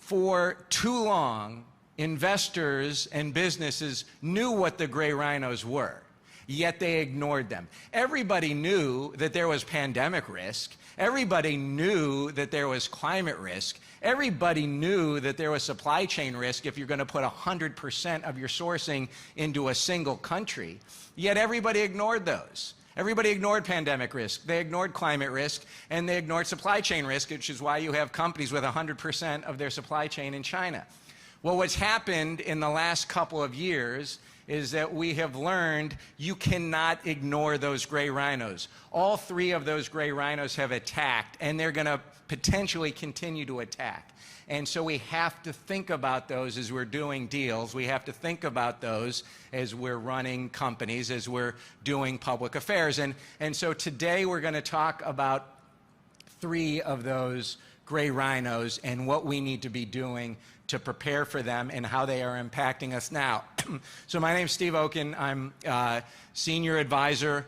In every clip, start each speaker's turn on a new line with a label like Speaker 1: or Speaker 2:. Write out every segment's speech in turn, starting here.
Speaker 1: For too long, investors and businesses knew what the gray rhinos were, yet they ignored them. Everybody knew that there was pandemic risk. Everybody knew that there was climate risk. Everybody knew that there was supply chain risk if you're going to put 100% of your sourcing into a single country. Yet everybody ignored those. Everybody ignored pandemic risk, they ignored climate risk, and they ignored supply chain risk, which is why you have companies with 100% of their supply chain in China. Well, what's happened in the last couple of years is that we have learned you cannot ignore those gray rhinos. All three of those gray rhinos have attacked, and they're going to potentially continue to attack. And so we have to think about those as we're doing deals. We have to think about those as we're running companies, as we're doing public affairs. And so today we're going to talk about three of those gray rhinos and what we need to be doing to prepare for them and how they are impacting us now. So my name's Steve Okun. I'm senior advisor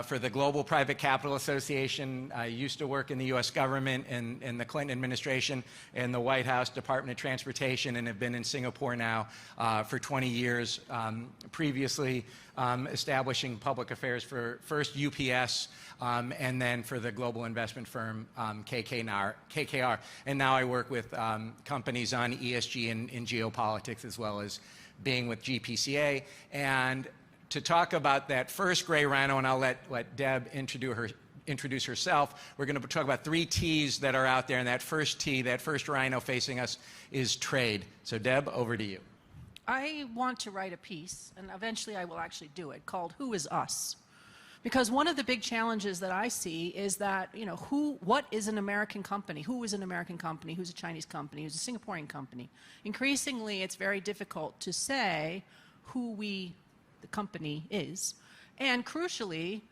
Speaker 1: for the Global Private Capital Association. I used to work in the U.S. government in the Clinton administration in the White House Department of Transportation, and have been in Singapore now for 20 years, previously establishing public affairs for first UPS and then for the global investment firm KKR. And now I work with companies on ESG and in geopolitics, as well as being with GPCA. And to talk about that first gray rhino, and I'll let Deb introduce herself, we're going to talk about three T's that are out there, and that first T, that first rhino facing us, is trade. So Deb, over to you.
Speaker 2: I want to write a piece, and eventually I will actually do it, called Who is Us? Because one of the big challenges that I see is that, what is an American company? Who is an American company? Who's a Chinese company? Who's a Singaporean company? Increasingly, it's very difficult to say who the company is. And crucially,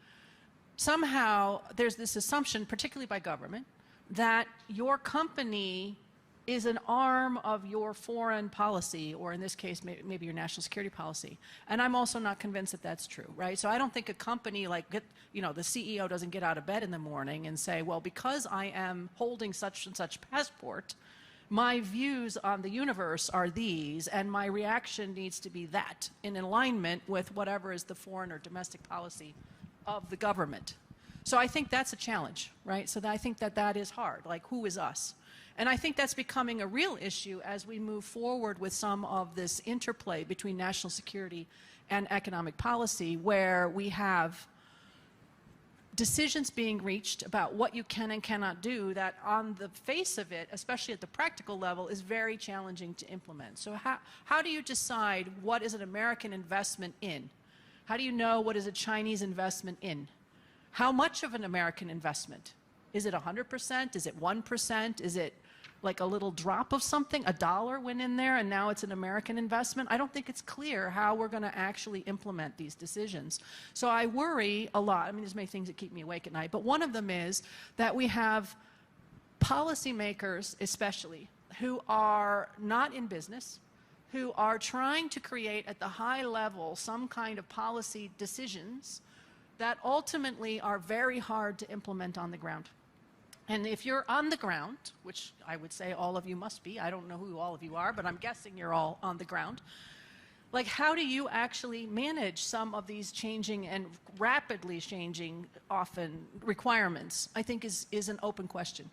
Speaker 2: somehow there's this assumption, particularly by government, that your company is an arm of your foreign policy, or in this case, maybe your national security policy. And I'm also not convinced that that's true, right? So I don't think a company the CEO doesn't get out of bed in the morning and say, well, because I am holding such and such passport, my views on the universe are these, and my reaction needs to be that, in alignment with whatever is the foreign or domestic policy of the government. So I think that's a challenge, right? So I think that is hard, like who is us? And I think that's becoming a real issue as we move forward with some of this interplay between national security and economic policy, where we have decisions being reached about what you can and cannot do that on the face of it, especially at the practical level, is very challenging to implement. So how do you decide what is an American investment in? How do you know what is a Chinese investment in? How much of an American investment? Is it 100%? Is it 1%? Is it like a little drop of something? $1 went in there and now it's an American investment? I don't think it's clear how we're going to actually implement these decisions. So I worry a lot. I mean, there's many things that keep me awake at night, but one of them is that we have policymakers, especially, who are not in business, who are trying to create at the high level some kind of policy decisions that ultimately are very hard to implement on the ground. And if you're on the ground, which I would say all of you must be, I don't know who all of you are, but I'm guessing you're all on the ground, like how do you actually manage some of these changing and rapidly changing, often, requirements, I think is an open question.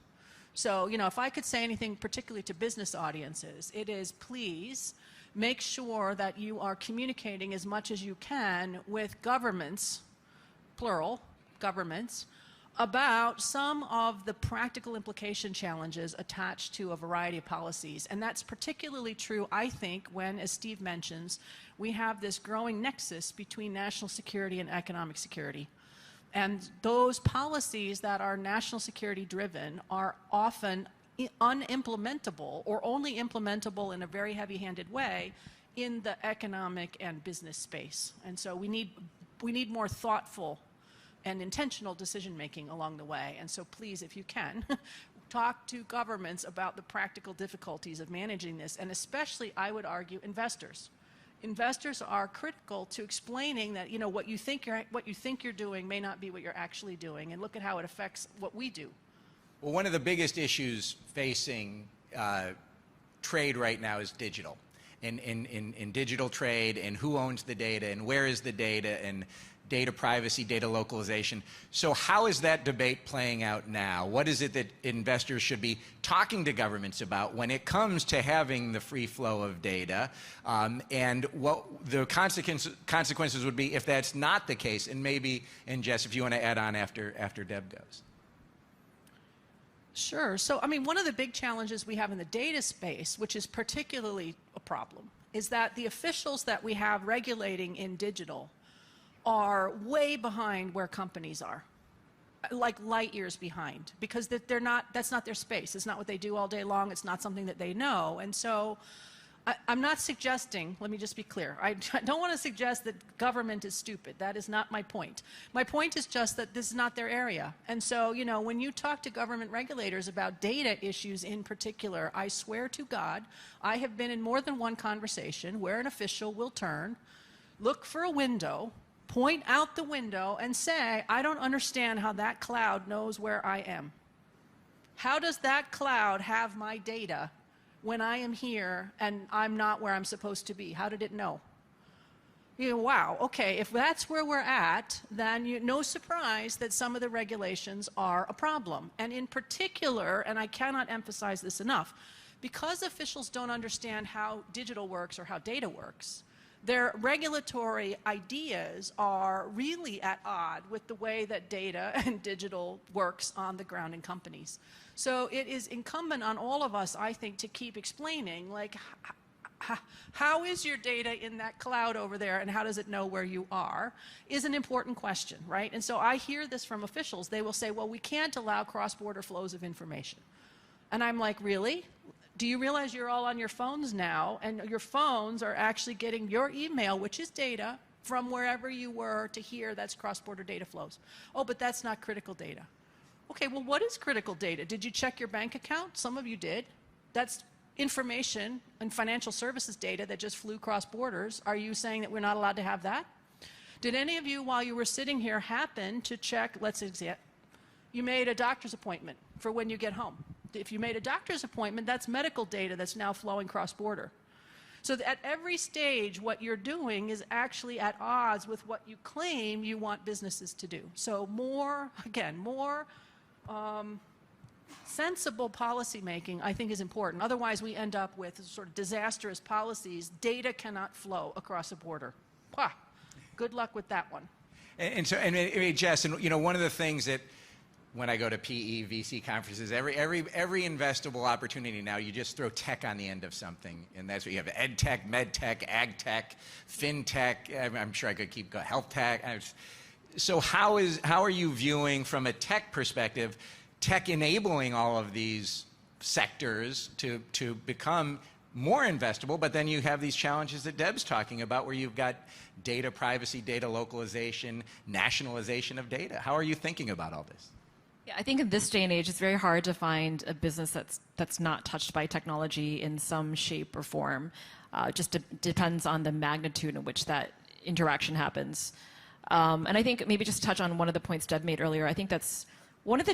Speaker 2: So, if I could say anything particularly to business audiences, it is please make sure that you are communicating as much as you can with governments, plural, governments, about some of the practical implication challenges attached to a variety of policies. And that's particularly true, I think, when, as Steve mentions, we have this growing nexus between national security and economic security. And those policies that are national security driven are often unimplementable, or only implementable in a very heavy-handed way in the economic and business space. And so we need more thoughtful and intentional decision-making along the way. And so please, if you can, talk to governments about the practical difficulties of managing this, and especially, I would argue, investors. Investors are critical to explaining that, what you think you're doing may not be what you're actually doing, and look at how it affects what we do.
Speaker 1: Well, one of the biggest issues facing trade right now is digital. In digital trade, and who owns the data, and where is the data, and data privacy, data localization. So how is that debate playing out now? What is it that investors should be talking to governments about when it comes to having the free flow of data? And what the consequences would be if that's not the case? And maybe, and Jess, if you want to add on after Deb goes.
Speaker 2: Sure. So, I mean, one of the big challenges we have in the data space, which is particularly a problem, is that the officials that we have regulating in digital are way behind where companies are, like light years behind, because they're not, that's not their space. It's not what they do all day long. It's not something that they know. And so I'm not suggesting, let me just be clear, I don't want to suggest that government is stupid. That is not my point. My point is just that this is not their area. And so, you know, when you talk to government regulators about data issues in particular, I swear to God, I have been in more than one conversation where an official will turn, look for a window, point out the window and say, I don't understand how that cloud knows where I am. How does that cloud have my data when I am here and I'm not where I'm supposed to be? How did it know? You know, wow, okay, if that's where we're at, then no surprise that some of the regulations are a problem. And in particular, and I cannot emphasize this enough, because officials don't understand how digital works or how data works, their regulatory ideas are really at odds with the way that data and digital works on the ground in companies. So it is incumbent on all of us, I think, to keep explaining, like, how is your data in that cloud over there and how does it know where you are, is an important question, right? And so I hear this from officials. They will say, well, we can't allow cross-border flows of information. And I'm like, really? Do you realize you're all on your phones now, and your phones are actually getting your email, which is data, from wherever you were to here? That's cross-border data flows. Oh, but that's not critical data. Okay, well, what is critical data? Did you check your bank account? Some of you did. That's information and financial services data that just flew cross borders. Are you saying that we're not allowed to have that? Did any of you, while you were sitting here, happen to check, let's say, you made a doctor's appointment for when you get home? If you made a doctor's appointment, that's medical data that's now flowing cross-border. So at every stage, what you're doing is actually at odds with what you claim you want businesses to do. So more, again, more sensible policy making, I think, is important. Otherwise, we end up with sort of disastrous policies. Data cannot flow across a border. Pah, good luck with that one.
Speaker 1: And Jess, and you know, one of the things that when I go to PE, VC conferences, every investable opportunity now, you just throw tech on the end of something. And that's what you have: ed tech, med tech, ag tech, fintech. I'm sure I could keep going, health tech. So how are you viewing, from a tech perspective, tech enabling all of these sectors to become more investable? But then you have these challenges that Deb's talking about, where you've got data privacy, data localization, nationalization of data. How are you thinking about all this?
Speaker 3: Yeah, I think in this day and age, it's very hard to find a business that's not touched by technology in some shape or form. Just depends on the magnitude in which that interaction happens. And I think maybe just to touch on one of the points Deb made earlier, I think that's one of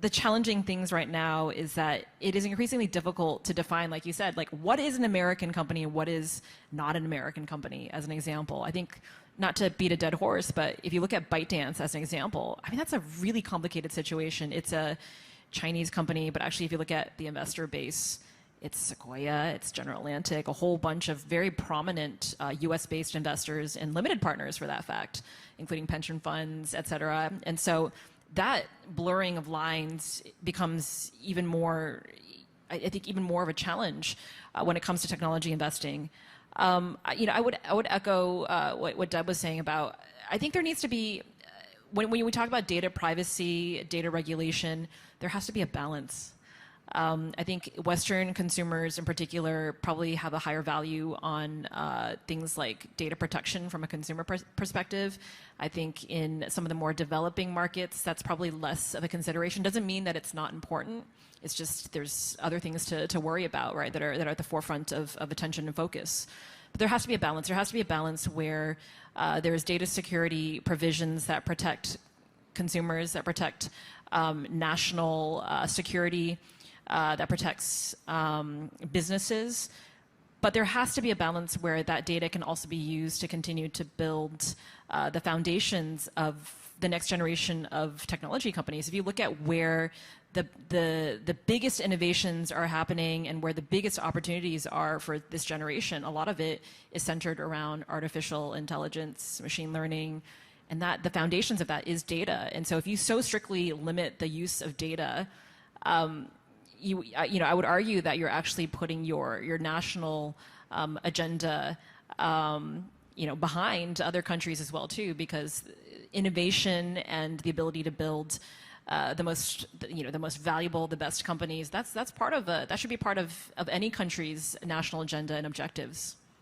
Speaker 3: the challenging things right now is that it is increasingly difficult to define, like you said, like what is an American company and what is not an American company, as an example. I think, not to beat a dead horse, but if you look at ByteDance as an example, I mean, that's a really complicated situation. It's a Chinese company, but actually if you look at the investor base, it's Sequoia, it's General Atlantic, a whole bunch of very prominent US-based investors and limited partners, for that fact, including pension funds, et cetera. And so that blurring of lines becomes even more, I think, even more of a challenge when it comes to technology investing. You know, I would echo what Deb was saying about, I think there needs to be, when we talk about data privacy, data regulation, there has to be a balance. I think Western consumers in particular probably have a higher value on things like data protection from a consumer perspective. I think in some of the more developing markets, that's probably less of a consideration. Doesn't mean that it's not important. It's just there's other things to worry about, right, that are at the forefront of attention and focus. But there has to be a balance. There has to be a balance where there's data security provisions that protect consumers, that protect national security. that protects businesses. But there has to be a balance where that data can also be used to continue to build the foundations of the next generation of technology companies. If you look at where the biggest innovations are happening and where the biggest opportunities are for this generation, a lot of it is centered around artificial intelligence, machine learning, and that the foundations of that is data. And so if you so strictly limit the use of data, I would argue that you're actually putting your national agenda, behind other countries as well too, because innovation and the ability to build the most valuable, the best companies, that should be part of any country's national agenda and objectives.